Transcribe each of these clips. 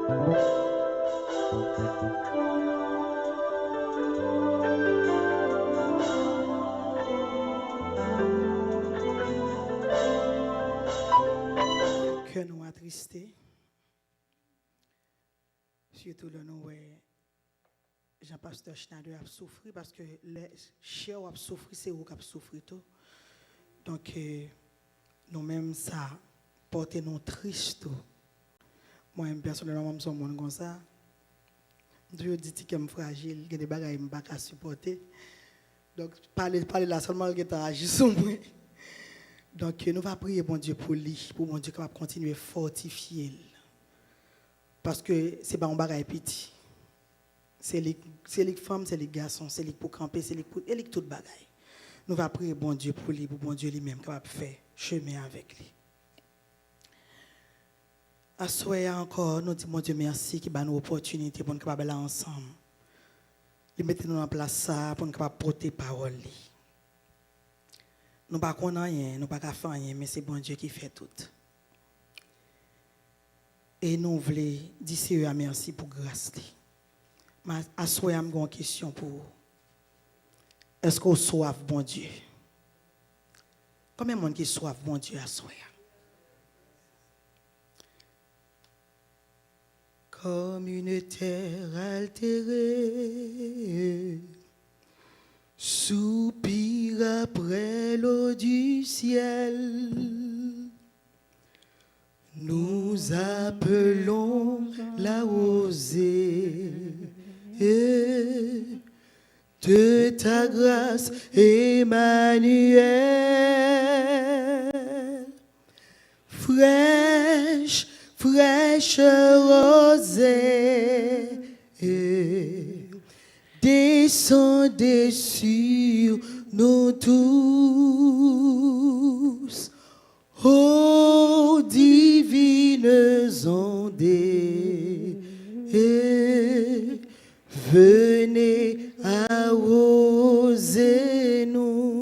Que nous attristés, surtout le nous, Jean-Pasteur Schneider a souffert parce que les chiens ont souffert, c'est eux qui ont souffert tout. Donc, nous-mêmes, ça porte nous triste. Moi, personnellement, je suis un monde comme ça. Dieu dit que je suis fragile, que des bagages ne pas supporter. Donc, parler là seulement que tu agis sur moi. Donc, nous allons prier bon Dieu pour lui, pour mon Dieu capable de continuer à fortifier. Parce que ce n'est pas un bagage petit. C'est les femmes, c'est les garçons, c'est les pour camper, c'est les pour tout bagage. Nous allons prier bon Dieu pour lui, pour bon Dieu lui-même capable de faire chemin avec lui. À soir encore, nous disons mon Dieu merci qui nous opportunité pour nous capable là ensemble. Il mettez-nous en place ça pour nous capable porter parole. Nous ne pouvons pas rien, nous ne pouvons pas faire rien, mais c'est bon Dieu qui fait tout. Et nous voulons dire merci pour grâce. Mais à soi, j'ai une question pour vous. Est-ce que vous soif bon Dieu? Combien de monde qui soif bon Dieu à soi? Comme une terre altérée, soupire après l'eau du ciel. Nous appelons la rosée de ta grâce, Emmanuel. Fraîche, fraîche rosée, descendez sur nous tous, ô divines ondées, venez arroser nous.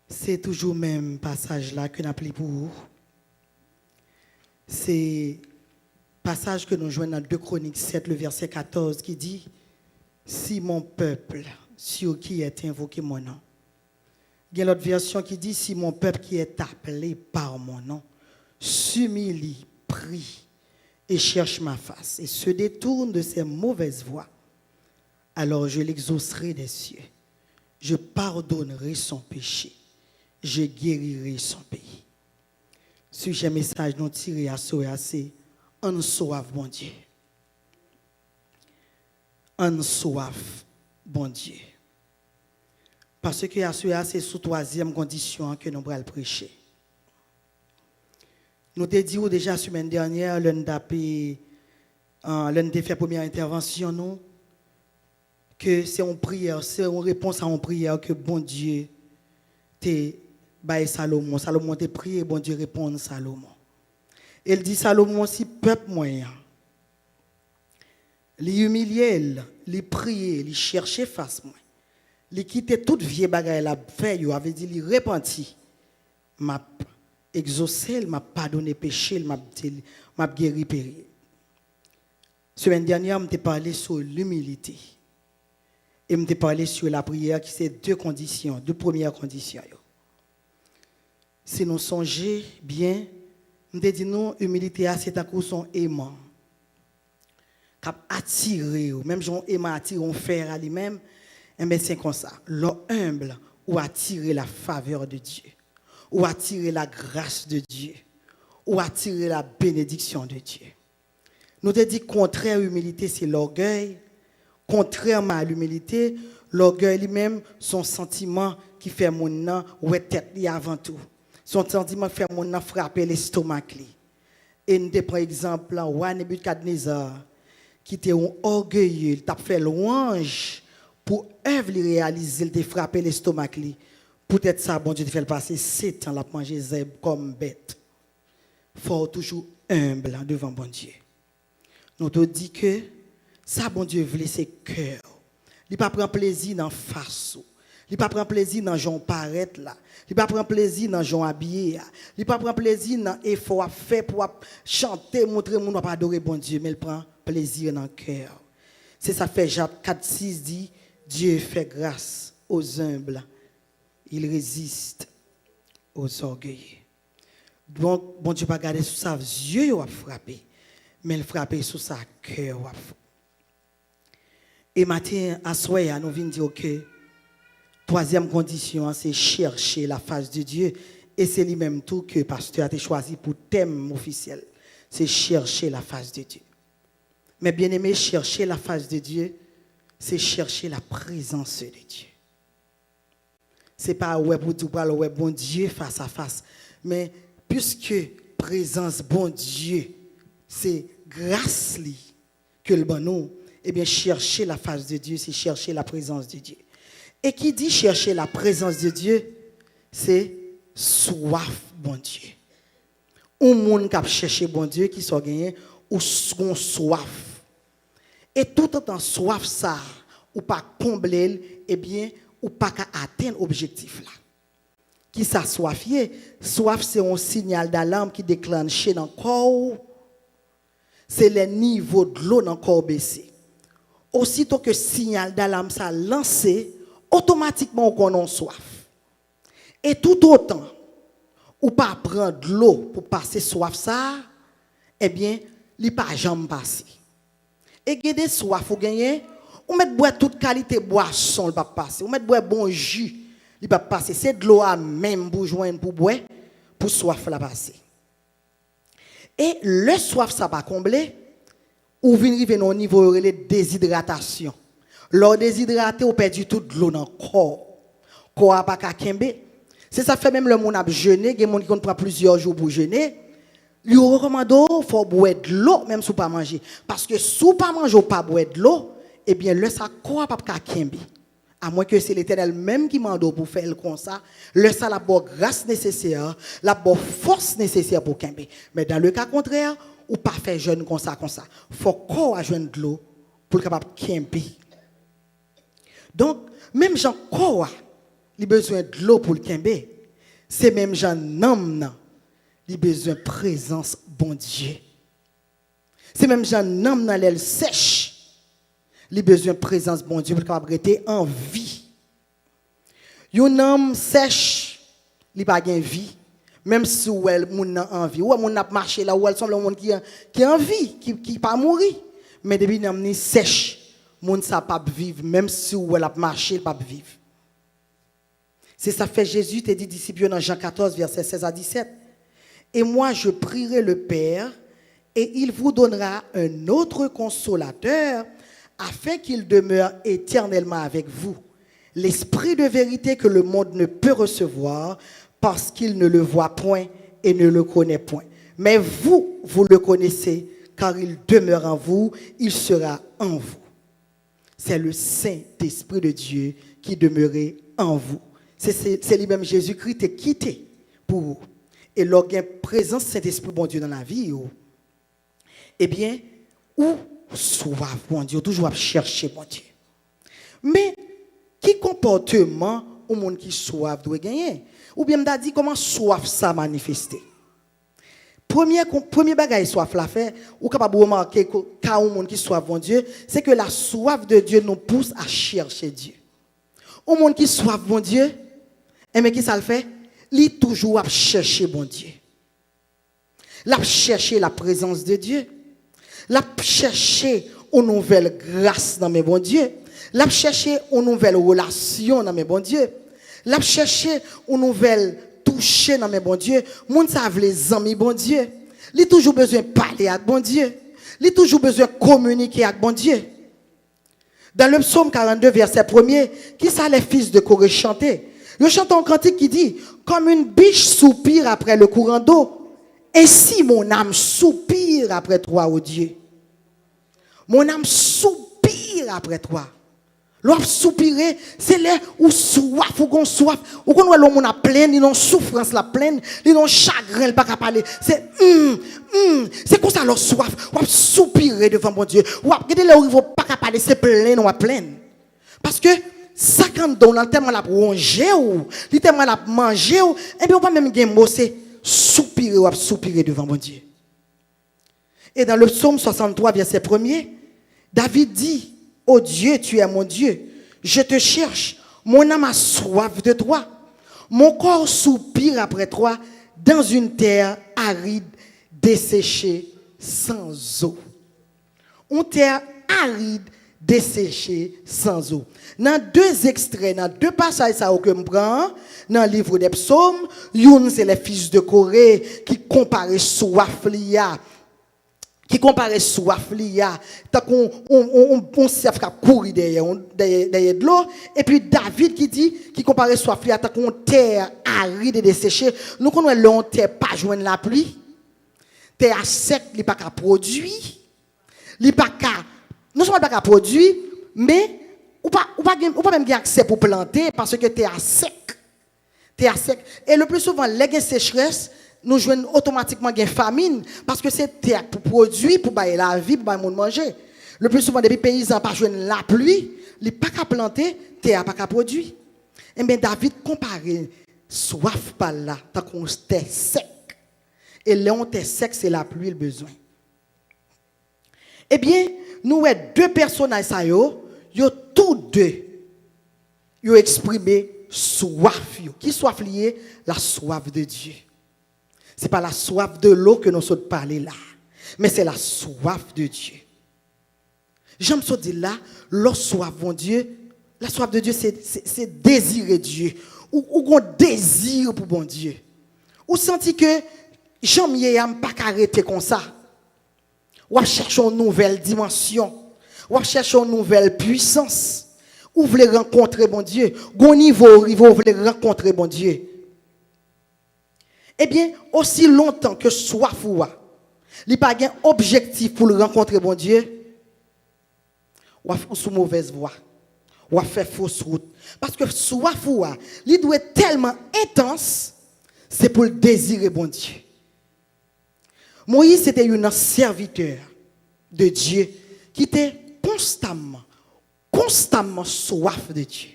C'est toujours le même passage là que nous appelons pour vous. C'est passage que nous jouons dans 2 Chroniques 7, le verset 14, qui dit « Si mon peuple, sur qui est invoqué mon nom ». Il y a l'autre version qui dit « Si mon peuple qui est appelé par mon nom, s'humilie, prie et cherche ma face et se détourne de ses mauvaises voies, alors je l'exaucerai des cieux. Je pardonnerai son péché. Je guérirai son pays. » Sujet message nous tiré à soi, c'est en soif, bon Dieu. En soif, bon Dieu. Parce que à soi, c'est sous 3e condition que nous allons prêcher. Nous t'ai dit déjà la semaine dernière, l'un fait première intervention, nous, que c'est une prière, c'est une réponse à une prière que bon Dieu t'a baillé Salomon. Salomon t'a prié, bon Dieu répond à Salomon. Il dit Salomon, si peuple moyen, les humilier, les prier, les chercher face moi, les quitter toute vieille bagaille la fait, il avait dit, les repentir, m'a exaucé, m'a pardonné péché, m'a guéri péri. Semaine dernière, je t'ai parlé sur l'humilité. Et je t'ai parlé sur la prière qui c'est 2 conditions, 2 premières conditions. Si nous songeons bien, je t'ai dit non, l'humilité c'est à cause son aimant. Cap attirer, même si on aime attirer, on fait à lui-même, mais c'est comme ça. L'homme humble ou attirer la faveur de Dieu, ou attirer la grâce de Dieu, ou attirer la bénédiction de Dieu. Nous te dit contraire à l'humilité, c'est l'orgueil. Contrairement à l'humilité, l'orgueil lui-même, son sentiment qui fait mon nom, ouais tête avant tout. Son sentiment qui fait mon nom frapper l'estomac. Et nous te prend exemple, roi Nebuchadnezzar, qui était un orgueilleux, il t'a fait louange pour œuvre réaliser, il t'a frappé l'estomac. Peut-être ça, bon Dieu, te fait le passer 7 ans, la manger zèbre comme bête. Faut toujours humble devant bon Dieu. Nous te dit que ça, bon Dieu, voulait c'est cœur. Il ne pas prendre plaisir dans face. Il pas prend plaisir dans gens paraître là. Il pas prend plaisir dans gens habillés. Il pas prend plaisir dans effort à faire pour chanter, montrer mon pas adorer bon Dieu, mais il prend plaisir dans le cœur. C'est ça fait Jacques 4:6 dit Dieu fait grâce aux humbles. Il résiste aux orgueilleux. Donc bon Dieu pas garder sous sa yeux il a frappé, mais il frapper sous sa cœur. Et matin à soir nous venons dire que troisième condition, c'est chercher la face de Dieu. Et c'est lui-même tout que le pasteur a choisi pour thème officiel. C'est chercher la face de Dieu. Mais bien aimé, chercher la face de Dieu, c'est chercher la présence de Dieu. Ce n'est pas ouais pour tout parler, ouais bon Dieu face à face. Mais puisque présence bon Dieu, c'est grâce que le bon nous, eh bien chercher la face de Dieu, c'est chercher la présence de Dieu. Et qui dit chercher la présence de Dieu, c'est soif, bon Dieu. Un monde qui a cherché bon Dieu, qui soit gagné, ou soif. Et tout en temps soif ça, ou pas combler, eh bien, ou pas atteindre l'objectif là. Qui ça soifier? Soif, c'est un signal d'alarme qui déclenche dans le corps. C'est le niveau de l'eau dans le corps baissé. Aussitôt que le signal d'alarme ça lancé, automatiquement on a soif. Et tout autant, ou pas prendre de l'eau pour passer soif ça, eh bien, il pas jamais passer. Et gagner soif ou gagner, ou mettre boire toute qualité boisson, il pas passer. Ou mettre boire bon jus, il pas passer. C'est de l'eau à même pour joindre pour boire, pour soif la passer. Et le soif ça pas combler, ou vient arriver au niveau de déshydratation. Lors déshydraté, on perd du tout de l'eau dans le corps. Le corps n'a pas qu'à kembe. C'est ça fait même le monde a jeûné, il y a des gens qui prend plusieurs jours pour jeûner. Il recommande qu'il faut boire de l'eau, même si on ne pas manger. Parce que si on ne pas manger ou pas boire de l'eau, eh bien, le ça corps n'a pas qu'à kembe. À moins que c'est l'Éternel même qui m'a pour faire comme ça, le ça la bonne grâce nécessaire, la bonne force nécessaire pour kembe. Mais dans le cas contraire, ou pas faire jeûne comme ça. Faut corps à joindre de l'eau pour capable kembe. Donc, même Jean Koa, il a besoin de l'eau pour le kembe. C'est même Jean Nam, il a besoin de présence, bon Dieu. C'est même Jean Nam, l'aile sèche, il a besoin de présence, bon Dieu, pour capable rester en vie. Un homme sèche, il n'a pas de vie. Même si elle a envie. Ou elle a marché là où elle semble un monde qui a envie, qui n'a pas mourir. Mais depuis qu'il est sèche, moun sa pas vivre même si ou elle a marché pas vivre. C'est ça fait Jésus te dit disciple dans Jean 14 verset 16 à 17. Et moi je prierai le Père et il vous donnera un autre consolateur afin qu'il demeure éternellement avec vous. L'esprit de vérité que le monde ne peut recevoir parce qu'il ne le voit point et ne le connaît point. Mais vous le connaissez car il demeure en vous, il sera en vous. C'est le Saint-Esprit de Dieu qui demeurait en vous. C'est lui-même Jésus-Christ qui est quitté pour vous. Et lorsqu'il y a présence Saint-Esprit, bon Dieu, dans la vie, eh bien, où soif, bon Dieu, toujours à chercher, bon Dieu. Mais, quel comportement au monde qui soif doit gagner? Ou bien, m'a dit comment soif ça manifester? Premier bagage soif la fait, ou capable de remarquer quand un monde qui soif bon Dieu, c'est que la soif de Dieu nous pousse à chercher Dieu. Au monde qui soif bon Dieu, et mais qui ça le fait? Il toujours à chercher bon Dieu. L'a chercher la présence de Dieu. L'a chercher une nouvelle grâce dans mes bon Dieu. L'a chercher une nouvelle relation dans mes bon Dieu. L'a chercher une nouvelle toucher dans mes bon Dieu. Moun savent les amis bon Dieu. Il toujours besoin de parler avec bon Dieu. Il toujours besoin de communiquer avec bon Dieu. Dans le psaume 42 verset 1er, qui ça les fils de Corée chanter? Ils chantent un cantique qui dit comme une biche soupire après le courant d'eau, ainsi mon âme soupire après toi, ô Dieu. Mon âme soupire après toi. L'homme soupirer, c'est là où soif, ou qu'on soif, ou qu'on voit l'homme a plein, il a souffrance la pleine, il a chagrin, il pas qu'à parler. C'est c'est comme ça leur soif, ou soupirer devant mon Dieu. Ou regardez là où il ne faut pas qu'à parler, c'est plein ou à plein. Parce que ça quand on a tellement la rongé ou, il tellement la manger ou, et bien on pas même gagner mot c'est soupirer ou soupirer devant mon Dieu. Et dans le psaume 63 verset 1er, David dit: "Oh Dieu, tu es mon Dieu, je te cherche, mon âme a soif de toi. Mon corps soupire après toi dans une terre aride, desséchée, sans eau." Une terre aride, desséchée, sans eau. Dans deux extraits, dans deux passages que je prends, dans le livre des psaumes, une c'est les fils de Corée qui comparent soif liya. Qui compare soif liya, tant qu'on serve qu'à courir derrière de l'eau, et puis David qui compare soif liya, tant qu'on terre aride et desséchée, nous connaissons la terre pas joindre la pluie, terre sec, il pas qu'à produire, il pas qu'à, non seulement pas qu'à produire, mais ou pas même avoir accès pour planter parce que terre sec, et le plus souvent les sécheresse nous jouons automatiquement une famine parce que c'est terre pour produire, pour bailler la vie, pour bailler le monde manger. Le plus souvent, des paysans pas jouent la pluie, ils pas qu'à planter, terre pas qu'à produire. Et bien David compare soif par là, tant qu'on terre sec. Et là, on terre sec, c'est la pluie le besoin. Eh bien, nous avons deux personnages, ils tous deux, ils ont exprimé soif. Qui soif lié? La soif de Dieu. Ce n'est pas la soif de l'eau que nous sommes parlé là, mais c'est la soif de Dieu. J'aime ça dire là, la soif de Dieu, c'est désirer Dieu. Ou on désire pour bon Dieu. Ou senti que j'aime pas arrêter comme ça. Ou chercher une nouvelle dimension. Ou chercher une nouvelle puissance. Ou voulez rencontrer bon Dieu. Au niveau, vous voulez rencontrer bon Dieu. Eh bien, aussi longtemps que soif ou il n'y a pas un objectif pour le rencontrer, bon Dieu, ou sous mauvaise voie, ou faire fausse route. Parce que soif ou il doit être tellement intense, c'est pour le désirer, bon Dieu. Moïse, c'était un serviteur de Dieu qui était constamment soif de Dieu.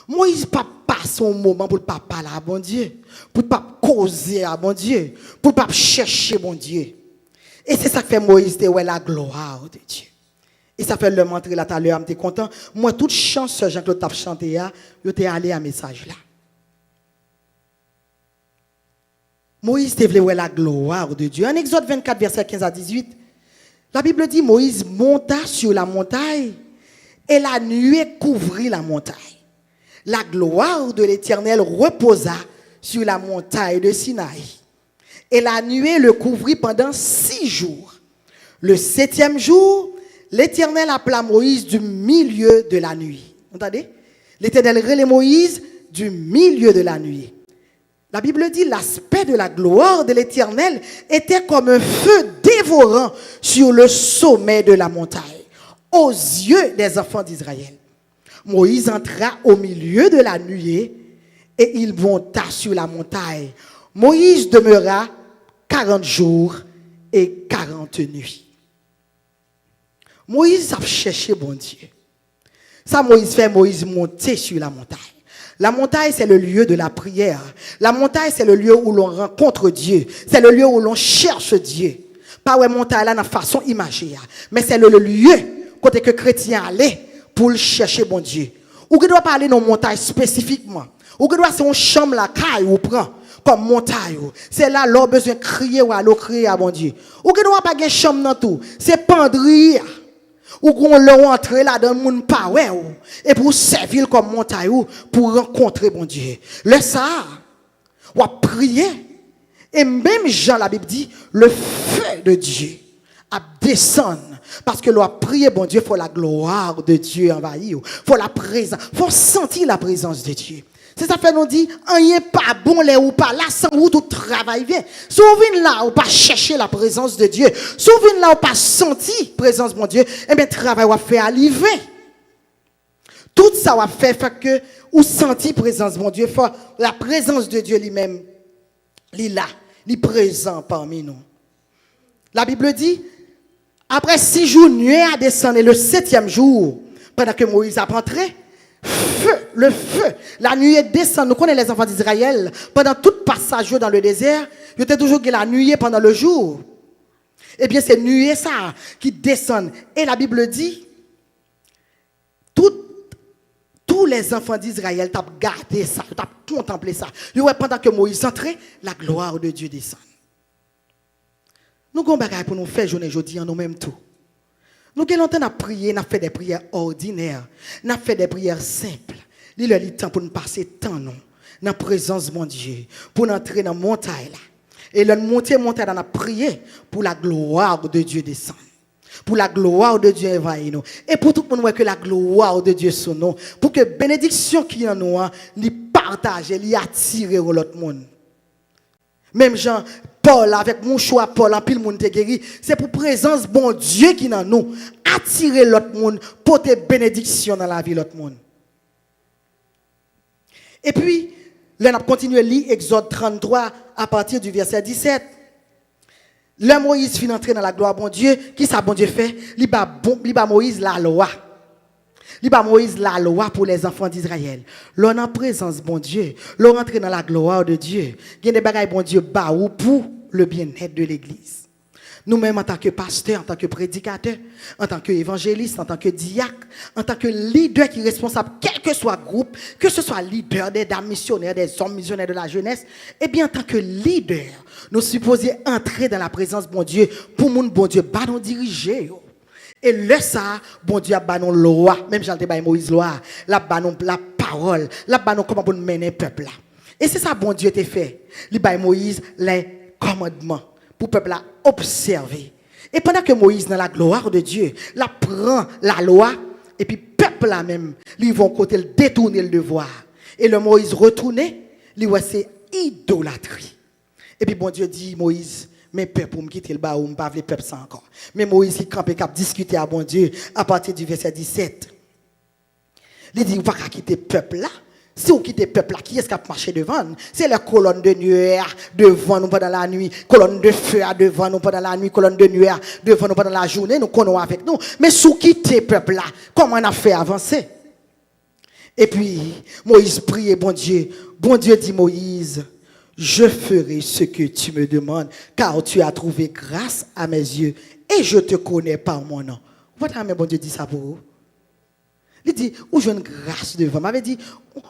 Moïse pas passer un moment pour ne pas parler à bon Dieu, pour ne pas causer à bon Dieu, pour ne pas chercher bon Dieu. Et c'est ça que fait Moïse, c'est la gloire de Dieu. Et ça fait le montrer là tout à l'heure, je suis content. Moi, toute chance, Jean-Claude t'a chanté, je suis allé à message là. Moïse voulait la gloire de Dieu. En Exode 24, verset 15 à 18, la Bible dit: Moïse monta sur la montagne et la nuée couvrit la montagne. La gloire de l'Éternel reposa sur la montagne de Sinaï. Et la nuée le couvrit pendant 6 jours. Le 7e jour, l'Éternel appela Moïse du milieu de la nuit. Entendez? L'Éternel relève Moïse du milieu de la nuit. La Bible dit: l'aspect de la gloire de l'Éternel était comme un feu dévorant sur le sommet de la montagne, aux yeux des enfants d'Israël. Moïse entra au milieu de la nuée et il monta sur la montagne. Moïse demeura 40 jours et 40 nuits. Moïse a cherché bon Dieu. Ça, Moïse monter sur la montagne. La montagne, c'est le lieu de la prière. La montagne, c'est le lieu où l'on rencontre Dieu. C'est le lieu où l'on cherche Dieu. Pas où montagne là, dans façon imagée. Mais c'est le lieu côté que chrétien allait pour le chercher bon Dieu. Ou que doit parler dans montagne spécifiquement. Ou que doit c'est une chambre la caille ou prend comme montagne. C'est là l'on besoin de crier ou alors crier à bon Dieu. Ou que doit pas une chambre dans tout. C'est pendrier. Ou qu'on l'on entre là dans le monde pas ouais et pour servir comme montagne pour rencontrer bon Dieu. Le ça ou prier et même Jean la Bible dit le feu de Dieu a descendre. Parce que l'on prier, bon Dieu, il faut la gloire de Dieu envahir. Il faut la présence, il faut sentir la présence de Dieu. C'est ça fait nous dit, rien pas bon là ou pas là sans vous tout travail vient. Souvent là ou pas chercher la présence de Dieu. Souvent là ou pas sentir la présence de mon Dieu, eh bien travail va faire arriver. Tout ça va faire que ou sentir la présence de mon Dieu, faut la présence de Dieu lui-même. Il est là, il est présent parmi nous. La Bible dit après 6 jours, nuée a descendu le 7e jour, pendant que Moïse a rentré, Feu, le feu. La nuée descend. Nous connaissons les enfants d'Israël. Pendant tout passage dans le désert, il y a toujours la nuée pendant le jour. Eh bien, c'est nuée ça qui descend. Et la Bible dit, tous les enfants d'Israël t'ont gardé ça, t'ont contemplé ça. Pendant que Moïse entrait, la gloire de Dieu descend. Nous avons des choses pour nous faire journée aujourd'hui en nous-mêmes tout. Nous avons longtemps à prier, nous avons fait des prières ordinaires, nous avons fait des prières simples. Il y a le temps pour nous passer temps dans la présence de mon Dieu, pour nous entrer dans la montagne. Et nous monter dans la prière pour la gloire de Dieu descendre. Pour la gloire de Dieu envahir nous. Et pour tout le monde que la gloire de Dieu sur nous. Pour que la bénédiction qui est en nous, lui partage, lui attire l'autre monde. Même Jean, Paul, avec mon choix, Paul, en pile monde te guéri. C'est pour présence bon Dieu qui est en nous. Attirer l'autre monde, porter bénédiction dans la vie de l'autre monde. Et puis, là, on a continué à lire Exode 33 à partir du verset 17. Le Moïse finit entrer dans la gloire bon Dieu. Qui ça bon Dieu fait? Il bat Moïse la loi. Il bat Moïse la loi pour les enfants d'Israël. L'on en présence bon Dieu. L'on rentre dans la gloire de Dieu. Il y a des bagailles bon Dieu bas ou pour le bien-être de l'église. Nous-mêmes en tant que pasteur, en tant que prédicateur, en tant qu'évangéliste, en tant que diacre, en tant que leader qui est responsable, quel que soit le groupe, que ce soit leader des dames missionnaires, des hommes missionnaires de la jeunesse, eh bien en tant que leader, nous supposons entrer dans la présence de bon Dieu pour mon bon Dieu, bah nous diriger. Et là ça, bon Dieu a bah nous loi, même Jean te Moïse loi, la bah nous la parole, la bah nous comment pour mener peuple là. Et c'est ça bon Dieu t'a fait. Il bah Moïse les commandements pour le peuple à observer. Et pendant que Moïse, dans la gloire de Dieu, la prend la loi, et puis le peuple là même, ils vont côté le détourner le devoir. Et le Moïse retourné, lui voit c'est idolâtrie. Et puis bon Dieu dit, Moïse, mais peuple pour me quitter le bas ou me pas le peuple ça encore. Mais Moïse il campait cap discuter à bon Dieu à partir du verset 17. Il dit, on va pas quitter le peuple là. Si on quitte le peuple là, qui est-ce qui a marché devant? C'est la colonne de nuée devant nous pendant la nuit, colonne de feu devant nous pendant la nuit, colonne de nuée devant nous pendant la journée, nous connaissons avec nous. Mais si on quitte le peuple là, comment on a fait avancer? Et puis, Moïse prie, bon Dieu dit Moïse, je ferai ce que tu me demandes, car tu as trouvé grâce à mes yeux, et je te connais par mon nom. Votre bon Dieu dit ça pour vous? Il dit, ou j'ai une grâce devant. M'avait dit,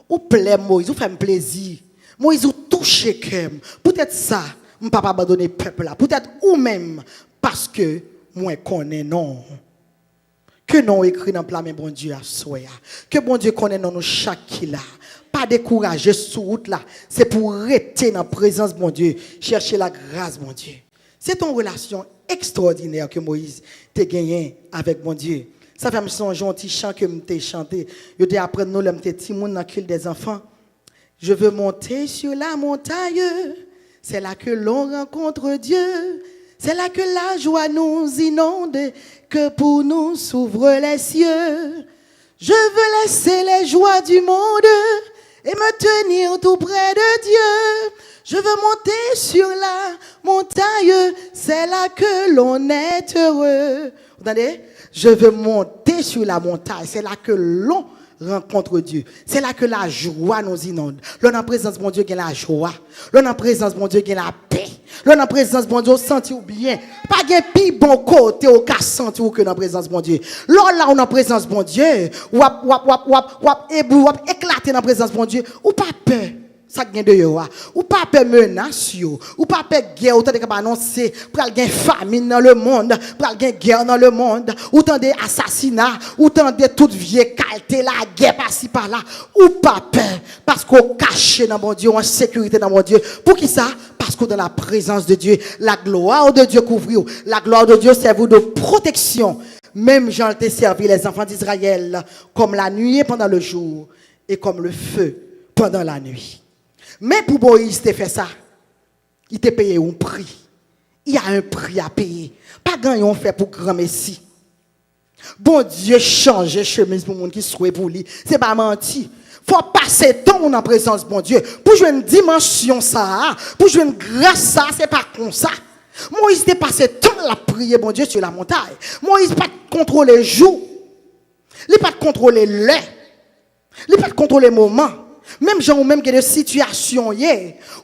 ou plaît Moïse, ou fait plaisir. Moïse, ou touche cœur. Peut-être ça, je ne peux pas abandonner le peuple là. Peut-être ou même, parce que moi connais non. Que non écrit dans le plan, mais bon Dieu a soya. Que bon Dieu connaît non nous chaque qui là. Pas décourager sur route là. C'est pour rester dans la présence de bon Dieu. Chercher la grâce, bon Dieu. C'est une relation extraordinaire que Moïse t'a gagné avec bon Dieu. Ça fait me songer un petit chant que m'ai chanté. Je dis après nous le petit monde dans le des enfants. Je veux monter sur la montagne. C'est là que l'on rencontre Dieu. C'est là que la joie nous inonde, que pour nous s'ouvrent les cieux. Je veux laisser les joies du monde et me tenir tout près de Dieu. Je veux monter sur la montagne, c'est là que l'on est heureux. Vous entendez? Je veux monter sur la montagne, c'est là que l'on rencontre Dieu. C'est là que la joie nous inonde. Là, en présence de mon Dieu, il y a la joie. Là, en présence de mon Dieu, il y a la paix. Là, en présence de mon Dieu, on sent bien. Pas de plus bon côté au cas senti que dans la présence de mon Dieu. Là, on en présence de mon Dieu, ou éclater dans la présence de mon Dieu, ou pas peur. Ça gagne de yo ou pas peur menace ou pas peur guerre ou tande ka annoncer pral gagne famine dans le monde pral gagne guerre dans le monde ou tande assassinat ou tande toute vieille qualité la guerre par-ci par-là ou pas peur parce qu'on caché dans mon Dieu en sécurité dans mon Dieu pour qui ça parce que dans la présence de Dieu la gloire de Dieu couvre la gloire de Dieu sert vous de protection même Jean t'a servi les enfants d'Israël comme la nuit pendant le jour et comme le feu pendant la nuit. Mais pour Moïse, il fait ça. Il t'a payé un prix. Il y a un prix à payer. Pas grand on fait pour grand Messie. Bon Dieu change chemise pour les gens qui souhaitent pour lui. C'est pas menti. Faut passer temps en présence de bon Dieu. Pour jouer une dimension ça, pour jouer une grâce ça, c'est pas comme ça. Moïse t'a passé temps à prier bon Dieu sur la montagne. Moïse pas contrôler le jour. Il pas contrôler l'heure. Il peut contrôler le moment. Même gens ou même que des situations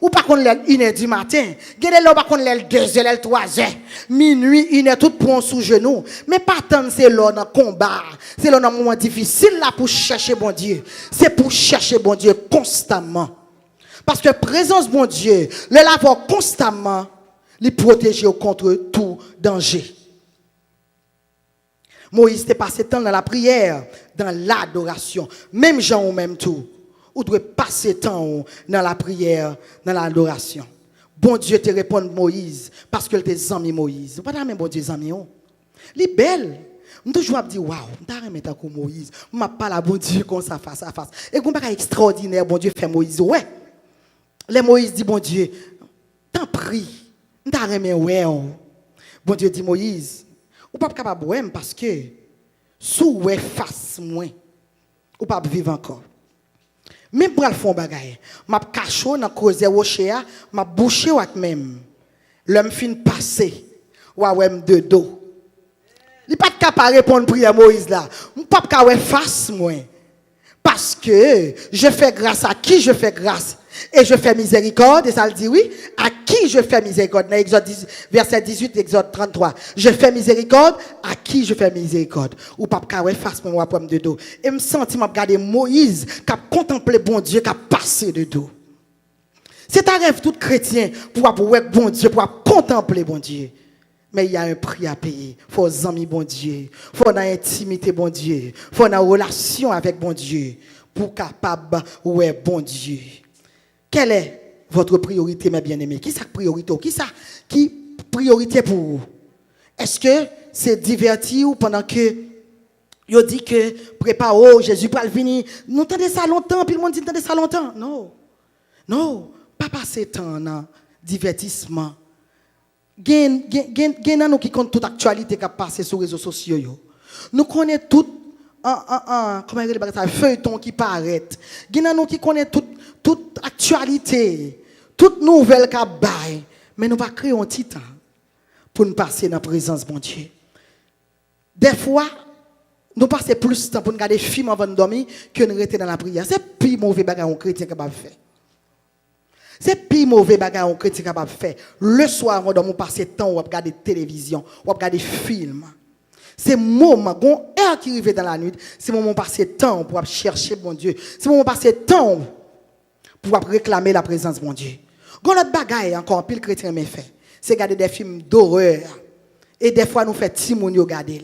ou pas qu'on l'est 1h du matin, gade là pas qu'on l'est 2h, 3h, minuit, 1h tout prend sous genou, mais pas tant c'est là dans combat, c'est là dans moment difficile là pour chercher bon Dieu. C'est pour chercher bon Dieu constamment. Parce que présence bon Dieu, le l'avoir constamment, les protéger contre tout danger. Moïse était passé temps dans la prière, dans l'adoration, même gens ou même tout. Ou doit passer temps dans la prière, dans l'adoration. Bon Dieu te répond Moïse parce que t'es ami Moïse. Pas même bon Dieu ami. Il est belle. Je toujours dire waouh, je remet comme Moïse. Je parle à bon Dieu comme ça face à face. Et comme pas extraordinaire bon Dieu fait Moïse ouais. Les Moïse dit bon Dieu, t'en prie. Je remet ouais. Bon Dieu dit Moïse, ou pas capable ouais parce que sous ouais face moi ou pas vivre encore. Même pour le fond bagaille, m'a caché dans cause rocher, m'a bouché avec même. L'homme fin passer, ouais de dos. Il pas capable répondre prière Moïse là. Pas capable face moi. Parce que je fais grâce à qui je fais grâce et je fais miséricorde et ça le dit oui, à qui je fais miséricorde dans Exode 10, verset 18 Exode 33. Je fais miséricorde à qui je fais miséricorde ou pas capable face moi pomme de dos. Et me senti m'a regarder Moïse qui a contemplé bon Dieu qui a passé de dos. C'est un rêve tout chrétien pour voir bon Dieu pour contempler bon Dieu. Mais il y a un prix à payer. Il faut amis bon Dieu. Il faut une intimité bon Dieu. Il faut une relation avec bon Dieu. Pour capable ouais bon Dieu. Quelle est votre priorité mes bien-aimés? Qui ça priorité? Qui priorité pour vous? Est-ce que c'est divertir ou pendant que yo dit que prépare Jésus pour venir. Nous entendons ça longtemps puis le monde dit entendez ça longtemps. Non. Non, pas passer temps dans divertissement. Gen nous qui compte toute actualité qui a passé sur les réseaux sociaux. Nous connaissons tout comment dire ça feuilleton qui paraît. Gen nous qui connaît toute actualité, toute nouvelle qui bail, mais nous pas créer un petit temps pour nous passer dans la présence de mon Dieu. Des fois, nous passons plus de temps pour nous regarder des films avant de dormir que nous rester dans la prière. C'est plus mauvais bagage un chrétien capable de faire. C'est plus mauvais bagage un chrétien capable de faire. Le soir, avant de dormir, passer temps ou regarder télévision, ou regarder films. C'est moment, quand heure qui arrive dans la nuit, c'est moment passer temps pour chercher bon Dieu. C'est moment passer temps pour réclamer la présence de mon Dieu. Quand l'autre bagaille encore pile chrétien mais fait, c'est regarder des films d'horreur. Et des fois nous fait timoun yo regarder.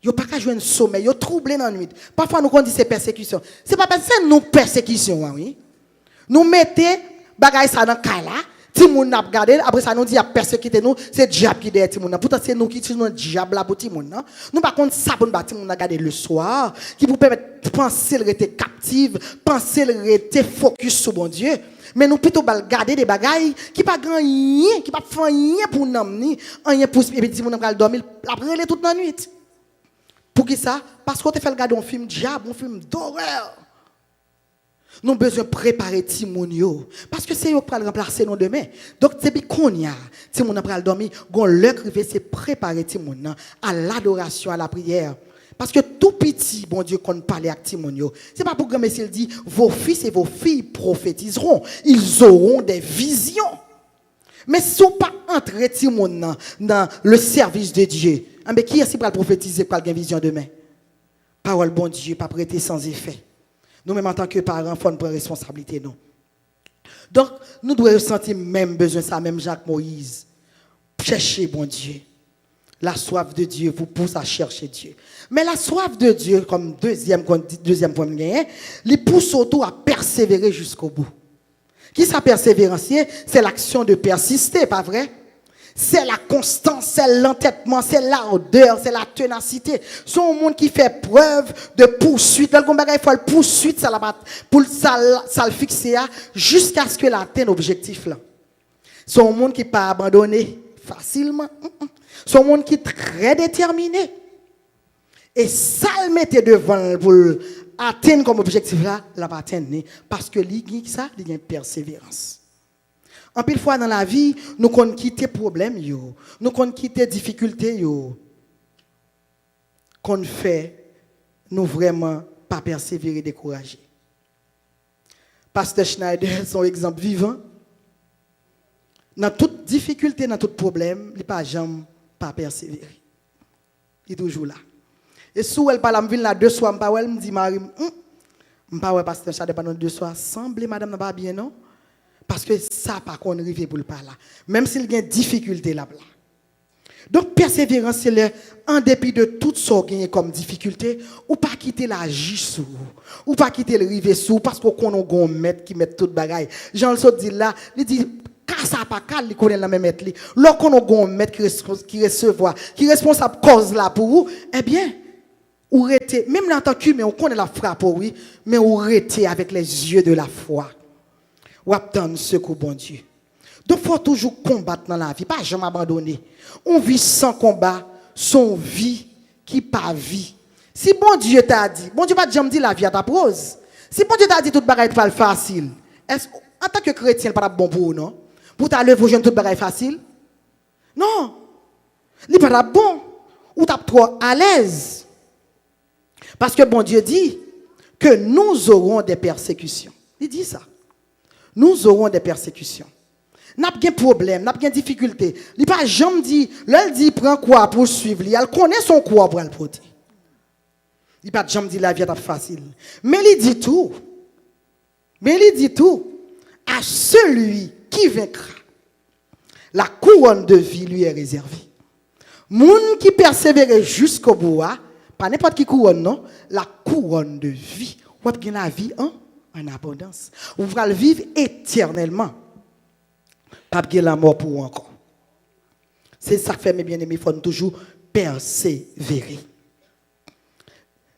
Yo pas qu'à jouer un sommeil, yo troublé dans la nuit. Parfois nous on dit c'est persécution. C'est pas parce que c'est nous persécution oui. Nous mettez bagaille ça dans cas là, timoun n'a regardé, après ça nous dit a persécuter nous, c'est diable qui derrière timoun. Pourtant c'est nous qui sommes diable là pour timoun non. Nous par contre ça pour nous timoun regarder le soir qui vous permettre penser le rester captive, penser le rester focus sur bon Dieu. Mais nous plutôt garder des bagailles qui pas grand rien, qui pas faire rien pour nous ni rien pour et puis dit mon va dormir après toute la nuit. Pour qui ça? Parce qu'on te fait regarder un film diable, un film d'horreur. Nous avons besoin de préparer Timonio. Parce que c'est eux qui vont remplacer nous demain. Donc, c'est bien qu'on y a. Timon va dormir. Gon l'heure qui c'est préparer Timon à l'adoration, à la prière. Parce que tout petit, bon Dieu, qu'on parle avec Timonio. C'est pas pour que Messie dit, vos fils et vos filles prophétiseront. Ils auront des visions. Mais si on pas entrer Timon dans le service de Dieu, mais qui est-ce qui va prophétiser pour avoir une vision demain? Parole bon Dieu, pas prêter sans effet. Nous-mêmes, en tant que parents, il faut prendre responsabilité, non. Donc, nous devons ressentir même besoin de ça, même Jacques Moïse. Cherchez bon Dieu. La soif de Dieu vous pousse à chercher Dieu. Mais la soif de Dieu, comme deuxième point, il pousse surtout à persévérer jusqu'au bout. Qui ça persévérancier? C'est l'action de persister, pas vrai? C'est la constance, c'est l'entêtement, c'est l'ardeur, c'est la ténacité. C'est un monde qui fait preuve de poursuite. Dans le il faut le poursuite, ça le fixer jusqu'à ce que l'atteigne l'objectif là. C'est un monde qui n'est pas abandonné facilement. C'est un monde qui est très déterminé. Et ça le mettait devant pour atteindre comme objectif là, la pas atteindre parce que il y a une persévérance. En pile fois dans la vie, nous qu'on quitter problème yo, nous qu'on quitter difficulté yo. Qu'on fait nous vraiment pas persévérer décourager. Pasteur Schneider, son exemple vivant. Dans toute difficulté, dans tout problème, il n'a pas jamais pas persévérer. Il est toujours là. Et si elle parle, je là 2 soirs, elle me dit, Marie, je ne sais pas, pasteur Schneider, pendant 2 soirs, semble, madame, n'a pas bien, non? Parce que ça, par contre, arrive pour le pas là. Même s'il y a une difficulté là-bas. Donc, persévérance, c'est en dépit de tout ce qu'il y a comme difficulté, ou pas quitter la sous, ou pas quitter le rivet sous, parce qu'on a un maître qui met tout le bagaille. Jean le dit là, il dit, ça pas calme, il connaît la même maître. Lorsqu'on a un maître qui recevoir, qui est responsable cause là pour vous, eh bien, ou rester, même en tant qu'humain, on connaît la frappe, oui, mais on rester avec les yeux de la foi. Ou attendre secours, bon Dieu. Donc, il faut toujours combattre dans la vie, pas jamais abandonner. On vit sans combat, son vie qui pas vie. Si bon Dieu t'a dit, bon Dieu pas jamais dit la vie à ta prose. Si bon Dieu t'a dit tout bagaille pas facile, est-ce en tant que chrétien pas bon pour vous, non? Pour ta lever jeune tout bagaille facile? Non. Il pas bon ou t'as trop à l'aise. Parce que bon Dieu dit que nous aurons des persécutions. Il dit ça. Nous aurons des persécutions. N'a pas de problème, n'a pas de difficulté. Il pas jamais dit, là il dit prend quoi pour suivre, il connaît son quoi pour le porter. Il pas jamais dit la vie est facile. Mais il dit tout. Mais il dit tout à celui qui vaincra. La couronne de vie lui est réservée. Moun qui persévère jusqu'au bout, pas n'importe qui couronne non, la couronne de vie. Vous avez la vie en abondance. Vous allez vivre éternellement. Pas de la mort pour vous encore. C'est ça que fait mes bien-aimés, il faut toujours persévérer.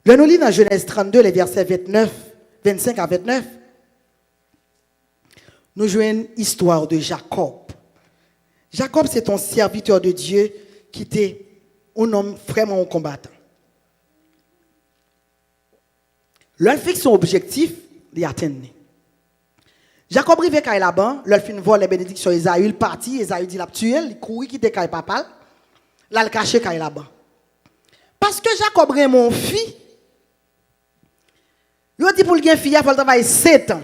Le nous lit dans Genèse 32, les versets 25 à 29. Nous jouons une histoire de Jacob. Jacob, c'est un serviteur de Dieu qui était un homme vraiment combattant. L'homme fixe son objectif, il atteint. Jacob rive kay là-bas, l'ol fin vol les bénédictions Esaü, il parti, Esaü dit l'a tuer, il couri quitter kay papa, là il caché kay là-bas. Parce que Jacob est mon fils. Il dit pour le fille, il faut travailler 7 ans.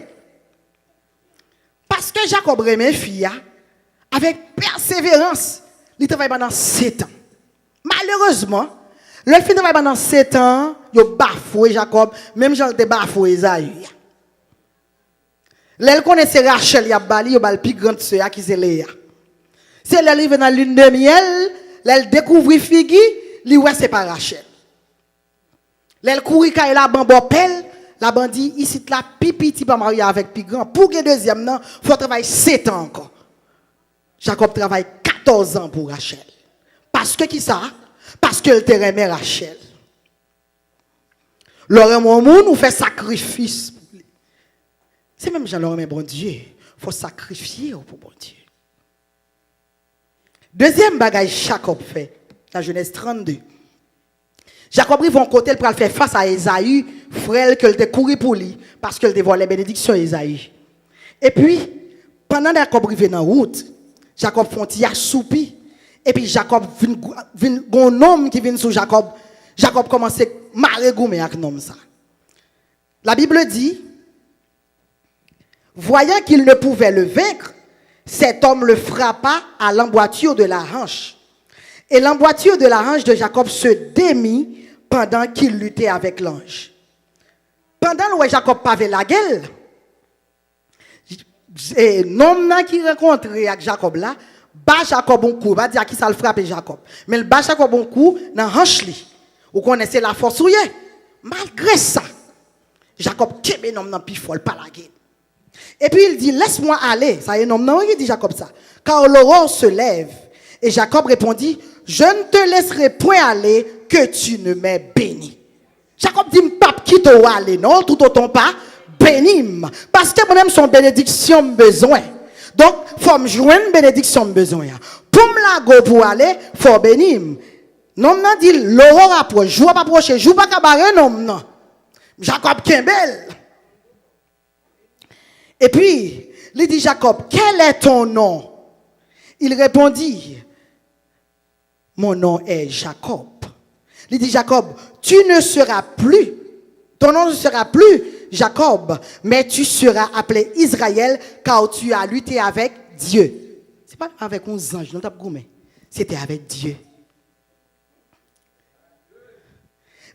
Parce que Jacob est mon fille, avec persévérance, il travaille pendant 7 ans. Malheureusement, le fin travaille pendant 7 ans, il a bafoué Jacob, même Jean te bafoué Esaü. L'elle connaissait Rachel, il y a bali, il y a le plus grand sœur qui c'est Léa. C'est elle arrive dans lune de miel, elle découvre Figi, lui ouais c'est pas Rachel. Elle courit quand elle a ban bopel, la bandit ici la pipi ti pas marié avec plus grand. Pour que deuxième non, faut travailler 7 ans encore. Jacob travaille 14 ans pour Rachel. Parce que qui ça? Parce qu'elle te remet Rachel. L'aurait mon monde ou fait sacrifice. C'est même Jean l'aurait bon Dieu. Il faut sacrifier pour bon Dieu. Deuxième bagaille Jacob fait, dans Genèse 32. Jacob arrive en côté pour faire face à Esaü, frère qu'elle te couru pour lui, parce qu'elle devait les bénédictions Esaü. Et puis, pendant que Jacob arrive dans la route, Jacob fait un soupi. Et puis Jacob, un homme qui vient sur Jacob, Jacob commence à marrer goumé avec un homme ça. La Bible dit, voyant qu'il ne pouvait le vaincre, cet homme le frappa à l'emboîture de la hanche. Et l'emboîture de la hanche de Jacob se démit pendant qu'il luttait avec l'ange. Pendant que Jacob avait la gueule, l'homme qui rencontrait avec Jacob là, bat Jacob un coup, va dire qui ça le frappe Jacob. Mais le bat Jacob un coup dans la hanche li. Vous connaissez la force ou yé? Malgré ça, Jacob kebe l'homme dans pifol pas la gueule. Et puis il dit, laisse-moi aller. Ça y est, non, il dit Jacob ça. Car l'aurore se lève. Et Jacob répondit, je ne te laisserai point aller que tu ne m'aies béni. Jacob dit, pape, qui te va aller, non, tout autant pas, bénis-moi. Parce que moi-même, son bénédiction besoin. Donc, il faut me joindre bénédiction besoin. Pour me la go pour aller, il faut bénir. Non, non, dit, l'aurore approche, joue pas approcher, joue pas cabaret, non, non. Jacob Kimbel. Et puis, il dit Jacob, quel est ton nom? Il répondit, mon nom est Jacob. Il dit Jacob, tu ne seras plus, ton nom ne sera plus Jacob, mais tu seras appelé Israël, car tu as lutté avec Dieu. Ce n'est pas avec 11 anges, non, c'était avec Dieu.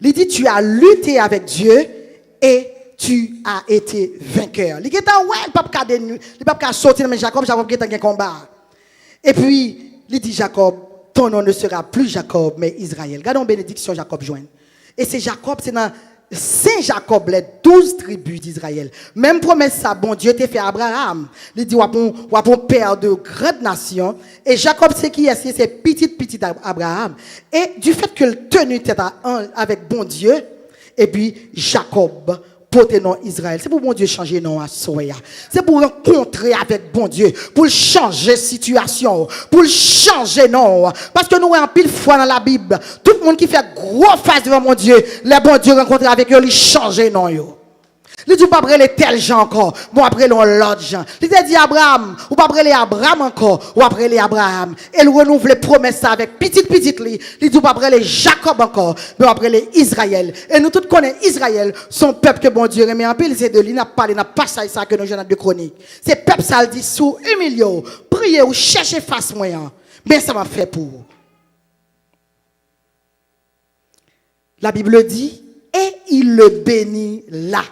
Il dit, tu as lutté avec Dieu et tu as été vainqueur. Il dit, ouais, il ne peut pas sortir, mais Jacob est en combat. Et puis, il dit, Jacob, ton nom ne sera plus Jacob, mais Israël. Regardons bénédiction Jacob joint. Et c'est Jacob, c'est dans Saint Jacob, les 12 tribus d'Israël. Même promesse ça, bon Dieu t'a fait à Abraham. Il dit, wapon père de grandes nations. Et Jacob, c'est qui est, c'est petit Abraham. Et du fait qu'il tenu tête avec bon Dieu, et puis Jacob, porter nom Israël. C'est pour bon Dieu changer nom à Soya. C'est pour rencontrer avec bon Dieu, pour changer situation, pour changer nom. Parce que nous avons pile fois dans la Bible, tout le monde qui fait gros face devant mon Dieu, les bons Dieu rencontrer avec eux, ils changent nom yo. Il dit pas brûler tel gens encore, bon après l'autre gens. Il dit Abraham, ou pas brûler Abraham encore, ou après les Abraham. Et il renouvelle les promesses avec petite li. Il dit pas brûler Jacob encore, mais après les Israël. Et nous tous connaissons Israël, son peuple que bon Dieu remet en pile, c'est de lui n'a parlé, n'a pas ça que nous jeunes de chronique. C'est peuple ça le dit sous humilié, priez ou cherchez face moyen. Mais ça m'a fait pour. La Bible dit et il le bénit là.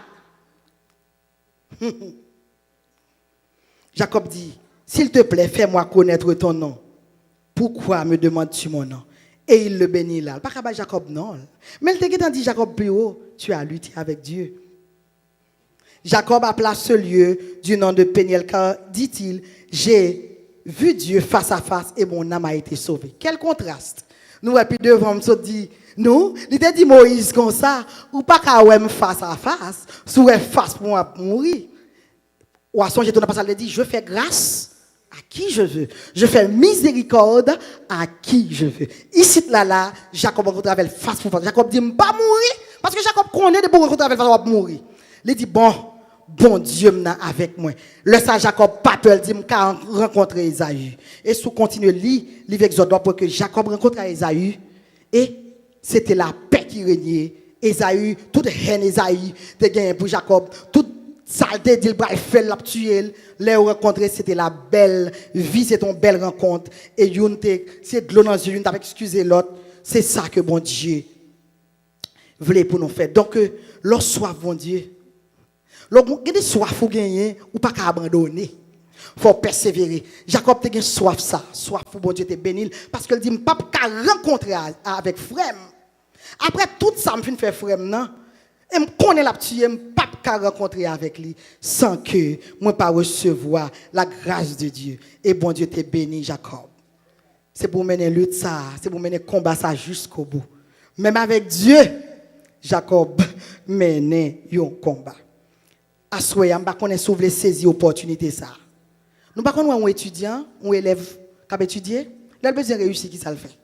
Jacob dit, s'il te plaît, fais-moi connaître ton nom. Pourquoi me demandes-tu mon nom? Et il le bénit là. Pas qu'à Jacob, non. Mais il te dit, Jacob, plus haut, tu as lutté avec Dieu. Jacob appela ce lieu du nom de Péniel, car, dit-il, j'ai vu Dieu face à face et mon âme a été sauvée. Quel contraste. Nous, et puis devant, on se dit, nous, il te dit Moïse comme ça, ou pas qu'à ouem face à face, sous face pour moi mourir. Ou à son j'ai tourné pas ça, il dit, je fais grâce à qui je veux. Je fais miséricorde à qui je veux. Ici, là, Jacob rencontre avec face pour face. Jacob dit, pas mourir, parce que Jacob connaît de beaucoup rencontrer avec face pour mourir. Il dit, bon Dieu m'na avec moi. Le ça Jacob pas peur dit m'ka rencontrer Ésaü. Et sous continue livre Exode pour que Jacob rencontre Ésaü et c'était la paix qui régnait. Ésaü, toute haine Ésaü te gagné pour Jacob, toute saleté dit il fait la tuer. Les rencontrer c'était la belle vie, c'est une belle rencontre et une c'est de l'eau dans les yeux, une t'a excusé l'autre. C'est ça que bon Dieu voulait pour nous faire. Donc lorsque soit bon Dieu lorsque vous avez soif ou gagner, ou pas qu'à abandonner. Il faut persévérer. Jacob a soif ça, soif pour bon Dieu te bénir parce qu'il dit pas qu'à rencontrer avec frère. Après tout ça me fait faire frère non. Et me connaît la petite, me pas qu'à rencontrer avec lui sans que moi pas recevoir la grâce de Dieu et bon Dieu te béni Jacob. C'est pour mener lutte ça, c'est pour mener combat ça jusqu'au bout. Même avec Dieu, Jacob menait un combat. Assoyam ba connait sauver saisir opportunité ça. Nous pas connait un étudiant, un élève qui a étudié, il a besoin de réussir qui ça le fait.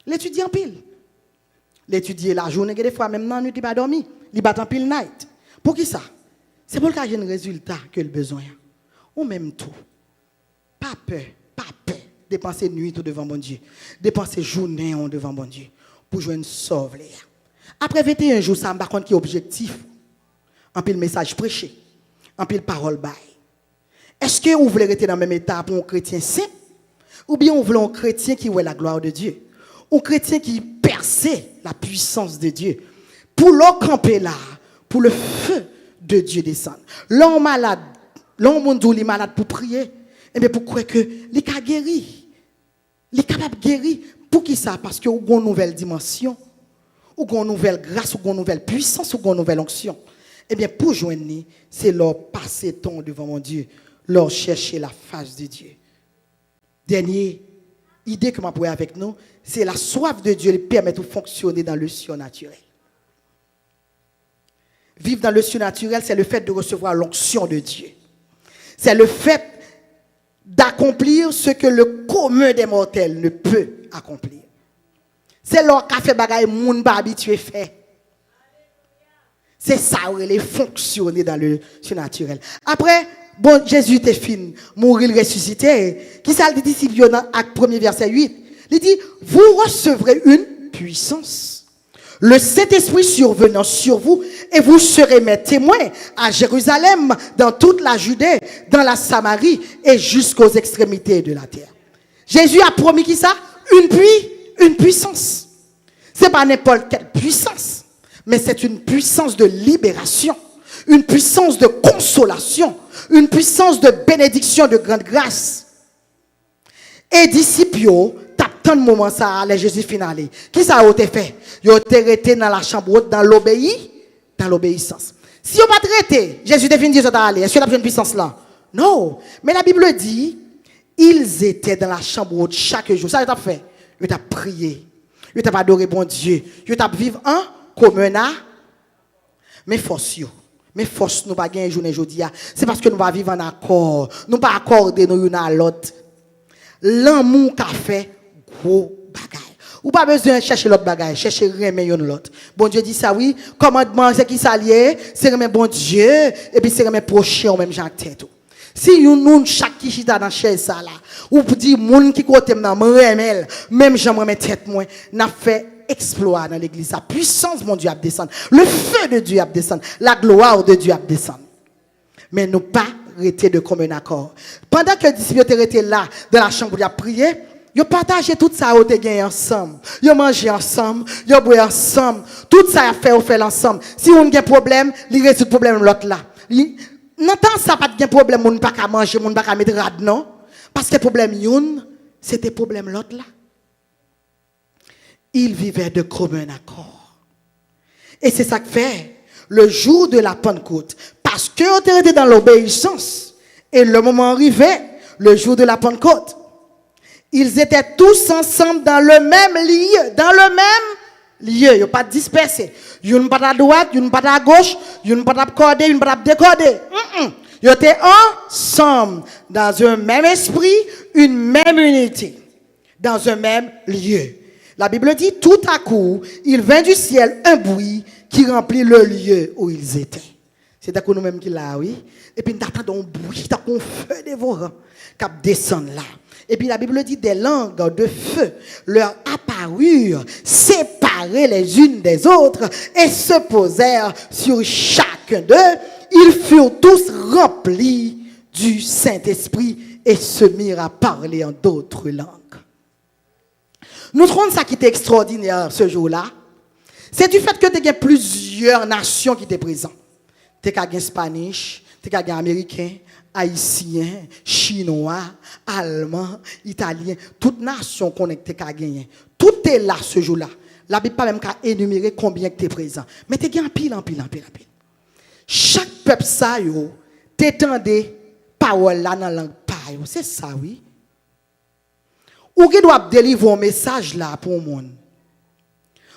L'étudiant pile. L'étudier la journée des fois même non nuit il pas dormi, il bat en pile night. Pour qui ça? C'est pour qu'il y ait un résultat que le besoin. Ou même tout. Pas peur, dépenser nuit devant mon Dieu, dépenser journée devant mon Dieu pour jouer une sauve. Après 21 jours ça par contre qui est objectif. En pile message prêché, en pile parole bail. Est-ce que vous voulez rester dans le même état pour un chrétien saint? Ou bien vous voulez un chrétien qui voit la gloire de Dieu? Un chrétien qui perçait la puissance de Dieu? Pour l'en camper là, pour le feu de Dieu descendre. L'homme malade, l'homme monde malade pour prier, et bien pourquoi que les cas guéri? Les capables guérir. Pour qui ça? Parce que vous avez une nouvelle dimension, ou une nouvelle grâce, ou une nouvelle puissance, ou une nouvelle onction. Eh bien, pour joindre, c'est leur passer temps devant mon Dieu, leur chercher la face de Dieu. Dernière idée que je pourrais avec nous, c'est la soif de Dieu qui permet de fonctionner dans le surnaturel. Vivre dans le surnaturel, c'est le fait de recevoir l'onction de Dieu. C'est le fait d'accomplir ce que le commun des mortels ne peut accomplir. C'est leur café bagaille moun pas habitué fait. C'est ça où il fonctionner dans le surnaturel. Après, bon, Jésus était fini, mourir, ressuscité. Qui ça le disciple dans Acte 1er verset 8? Il dit, vous recevrez une puissance Le Saint-Esprit survenant sur vous, et vous serez mes témoins à Jérusalem, dans toute la Judée, dans la Samarie et jusqu'aux extrémités de la terre. Jésus a promis qui ça? Une puissance. C'est pas n'importe quelle puissance, mais c'est une puissance de libération, une puissance de consolation, une puissance de bénédiction, de grande grâce. Et disciples, tant de moments ça allait Jésus finale. Qui ça a été fait? Ils ont été restés dans la chambre haute, dans l'obéissance. Si on pas traité, Jésus définit ça d'aller. Est-ce qu'il a besoin de puissance là? Non. Mais la Bible dit, ils étaient dans la chambre haute chaque jour. Ça, ils ont fait. Ils ont prié. Ils ont adoré bon Dieu. Ils ont vécu en commun. Mais force nous pas gagner journée aujourd'hui. C'est parce que nous va vivre en accord. Nous pas accorder nous une à l'autre. L'amour qu'a fait gros bagaille. Ou pas besoin de chercher l'autre bagaille, chercher remet l'autre. Bon Dieu dit ça oui, commandement c'est qui s'allier, c'est remet bon Dieu et puis c'est remet prochain au même genre tête. Si nous chaque qui chita dans chaise ça là, ou dit moun qui côté nan remel, même j'aime remet tête moi, n'a fait exploit dans l'église. La puissance mon Dieu a descendre, le feu de Dieu a descendre, la gloire de Dieu a descendre. Mais nous pas rester de commun accord. Pendant que les disciples étaient restés là dans la chambre pour prier, ils partageaient tout ça au gagné ensemble. Ils mangeaient ensemble, ils boivent ensemble. Tout ça a fait, on fait ensemble. Si on a un problème, ils résout le problème l'autre là. N'entend ça pas de problème, on pas qu'à manger, on pas qu'à mettre rad non, parce que le problème yon, c'était problème l'autre là. Ils vivaient de commun accord. Et c'est ça que fait le jour de la Pentecôte, parce qu'on était dans l'obéissance et le moment arrivait, le jour de la Pentecôte. Ils étaient tous ensemble dans le même lieu, ils n'ont pas dispersé. Ils n'ont pas à droite, ils n'ont pas à gauche, ils n'ont pas à accorder, ils n'ont pas à décoder. Ils étaient ensemble, dans un même esprit, une même unité, dans un même lieu. La Bible dit, tout à coup, il vint du ciel un bruit qui remplit le lieu où ils étaient. C'est à coup nous-mêmes qui l'a, oui. Et puis nous attendons un bruit, un feu dévorant qui descend là. Et puis la Bible dit des langues de feu leur apparurent, séparées les unes des autres, et se posèrent sur chacun d'eux. Ils furent tous remplis du Saint-Esprit et se mirent à parler en d'autres langues. Nous trouvons ça qui était extraordinaire ce jour-là. C'est du fait que tu as plusieurs nations qui étaient présentes. Tu as Spanish, tu as Américain, Haïtien, Chinois, Allemand, Italien, toutes nations connectées qu'à gagner. Tout est là ce jour-là. La Bible pas même qu'à énumérer combien tu es présent. Mais tu es en pile. Chaque peuple ça yo, t'étendait parole là dans la langue paille. C'est ça oui. Ou qui doit délivrer un message là pour le monde.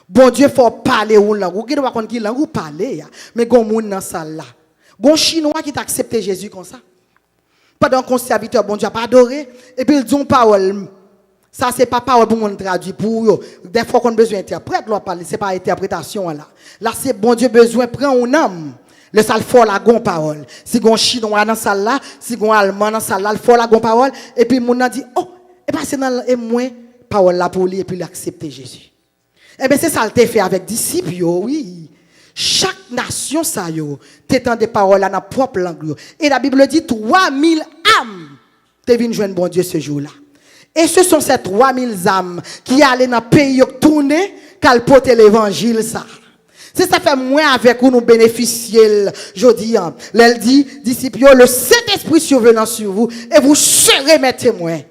Bon Dieu faut parler ou langue. Ou qui doit connaître qui langue ou parler mais gon monde dans salle là. Gon chinois qui t'a accepté Jésus comme ça. Pendant qu'on serviteur bon Dieu a pas adoré et puis il dit une parole. Ça c'est pas parole pour monde traduire pour eux. Des fois qu'on a besoin d'interprète là parler, c'est pas interprétation là. Là c'est bon Dieu besoin prend un âme. Le sale fort la gon parole. Si gon chinois dans salle là, si gon allemand dans salle là, le fort la gon parole et puis mon a dit oh et passer dans et moins parole là pour lui et puis l'accepter Jésus. Eh bien c'est ça le fait avec disciples oui. Chaque nation ça yo t'étend des paroles dans propre langue et la Bible dit 3000 âmes te viennent joindre bon Dieu ce jour-là. Et ce sont ces 3000 âmes qui allaient dans le pays tourner qu'elle porte l'évangile ça. C'est ça fait moins avec où nous bénéficier jodi. Elle dit disciples le Saint-Esprit survenant sur vous et vous serez mes témoins.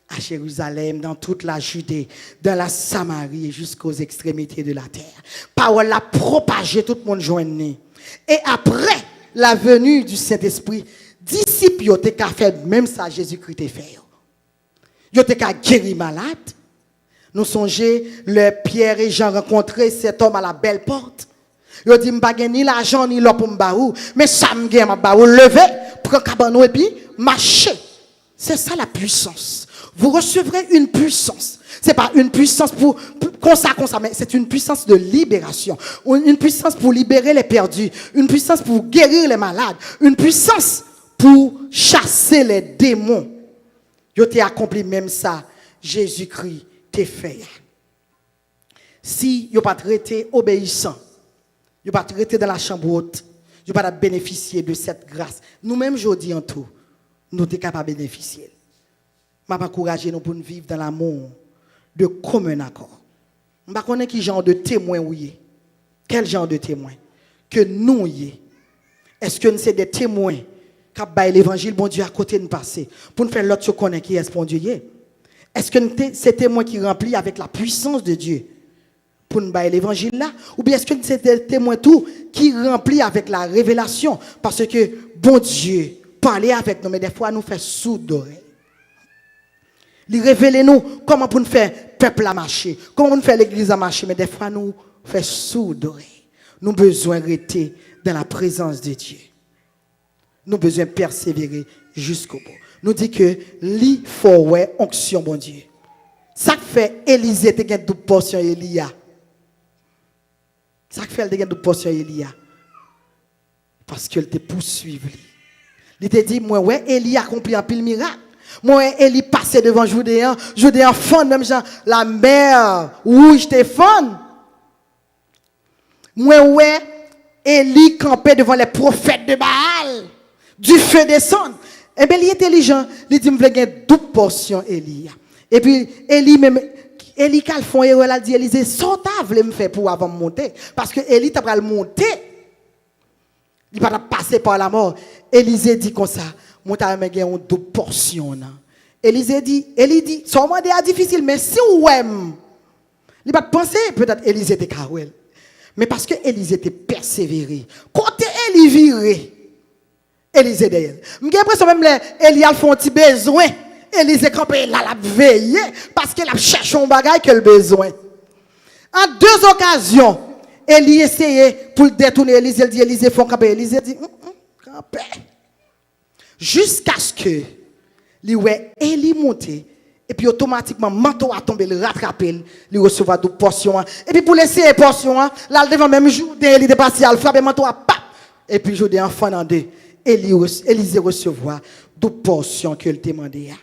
À Jérusalem, dans toute la Judée, dans la Samarie jusqu'aux extrémités de la terre. Parole la propagée, tout le monde joignait. Et après la venue du Saint-Esprit, disciples ont fait même ça Jésus-Christ a fait. Ils ont guéri malade. Nous songeons le Pierre et Jean rencontré cet homme à la belle porte. Ils ont dit m'pa ni l'argent ni l'or pour m'baou, mais ça me gagne m'baou lever, prendre cabanon et puis marcher. C'est ça la puissance. Vous recevrez une puissance. C'est pas une puissance pour comme ça, mais c'est une puissance de libération. Une puissance pour libérer les perdus. Une puissance pour guérir les malades. Une puissance pour chasser les démons. Yo t'ai accompli même ça. Jésus-Christ t'ai fait. Si vous pas traité obéissant, vous pas traité dans la chambre haute, vous pas bénéficier de cette grâce. Nous-mêmes, je dis en tout, nous sommes capables de bénéficier. Je vais encourager nous pour nous vivre dans l'amour de commun accord. Je ne sais pas quel genre de témoin vous êtes. Quel genre de témoin que nous y est. Est-ce que nous sommes des témoins qui ont l'évangile, bon Dieu, à côté de nous passer pour nous faire l'autre connaître qui est bon Dieu? Est-ce que nous sommes ces témoins qui remplis avec la puissance de Dieu pour nous bailler l'évangile là? Ou bien est-ce que nous sommes des témoins tout qui remplis avec la révélation? Parce que bon Dieu parler avec nous, mais des fois nous fait sourds. Il révèle nous comment pour nous faire peuple à marcher, comment nous faire l'église à marcher, mais des fois nous fait sourds. Nous avons besoin de rester dans la présence de Dieu. Nous avons besoin de persévérer jusqu'au bout. Nous dit que li faut ouais onction bon Dieu. Ça fait Élisée te gagne double portion Élia. Ça fait elle te gagne double portion Élia. Parce qu'elle te poursuivre. Il te dit moi ouais Élie accompli un pile miracle. Moi Élie passé devant Judéen fond même genre la mer rouge te fond. Moi ouais Élie campait devant les prophètes de Baal. Du feu descend. Eh bien, il est intelligent. Il dit, je veux gagner double portion, Élie. Et puis, Élie même, Élie, quand il fait erreur, il dit, Élisée, saute à me faire pour avant de monter. Parce que Élie, tu as monter. Il va passer par la mort. Élisée dit comme ça, moi, tu as gagné une double portion. Élie dit, son monde est difficile, mais si ou aime, il va penser, peut-être Élisée était carré. Mais parce que Élisée était persévéré. Côté Élie viré. Élisée d'ailleurs. J'ai l'impression même Élie a fait un petit besoin. Élisée campé là la veillé parce qu'elle a cherché un bagage qu'elle a besoin. En deux occasions, Élie essayait pour détourner Élisée. Elle dit Élisée faut camper. Élisée dit camper. Jusqu'à ce que Élie monte et puis automatiquement manteau a tombé, le rattraper, il recevra deux portions. Et puis pour laisser les portions, là devant même jour, Élie est passé, il frappe manteau à pap. Et puis je dis enfant dans deux. Élisée recevoir deux portions qu'elle demandait.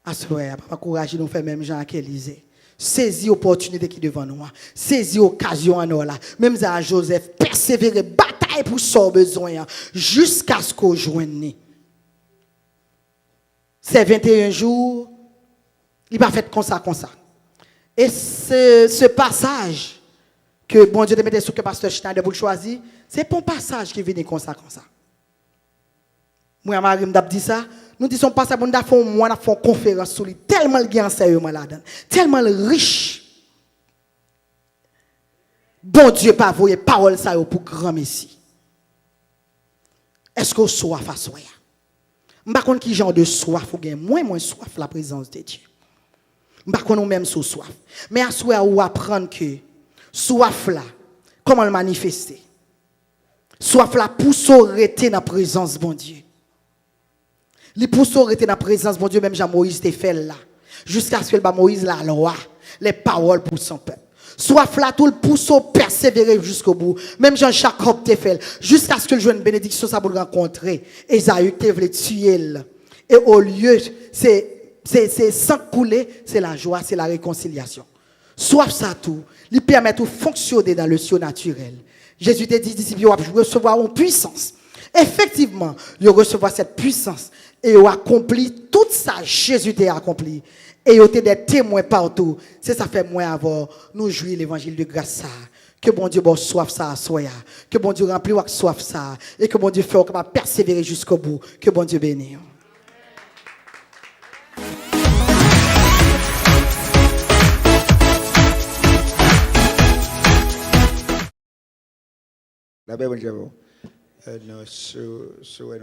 Assoya, pas encourager nous faire même genre qu'Élisée. Saisis l'opportunité qui est devant nous. Saisis l'occasion en nous là. Même à Joseph, persévérer, bataille pour son besoin jusqu'à ce qu'on joigne. C'est 21 jours, il va faire comme ça. Et ce passage que bon Dieu te mette sur que pasteur Schneider pour choisir, c'est pour un passage qui vient comme ça. Moi, Marie m'a dit ça. Nous disons pas ça, nous avons fait une conférence sur lui, tellement il est sérieux là-dedans, tellement riche. Bon Dieu, pas voyer parole ça pour grand Messie. Est-ce que soif à soi? Je ne sais pas quel genre de soif ou bien moins soif la présence de Dieu. Je ne sais pas nous même sous soif. Mais à soi ou apprendre que soif là, comment le manifester? Soif là pour s'arrêter dans la présence de bon Dieu. Les pour s'arrêter dans la présence de bon Dieu, même Jean-Moïse te fait là. Jusqu'à ce que Moïse la loi, les paroles pour son peuple. Soif là tout le pousse persévérer jusqu'au bout. Même Jean-Jacob te fait jusqu'à ce que le jeune bénédiction ça pour le rencontrer. Esaü te voulait tuer. Et au lieu, c'est sans couler, c'est la joie, c'est la réconciliation. Soif ça tout, lui permet de fonctionner dans le surnaturel. Jésus te dit, disciples, vous recevoir une puissance. Effectivement, il recevoir cette puissance et il accompli tout ça, Jésus t'a accompli. Et il y a des témoins partout. C'est ça fait moins avoir nous jouir l'évangile de grâce. Que bon Dieu bon soif ça à soi. Que bon Dieu remplit avec soif ça. Et que bon Dieu fait qu'on va persévérer jusqu'au bout. Que bon Dieu bénisse. La Bible, nous sommes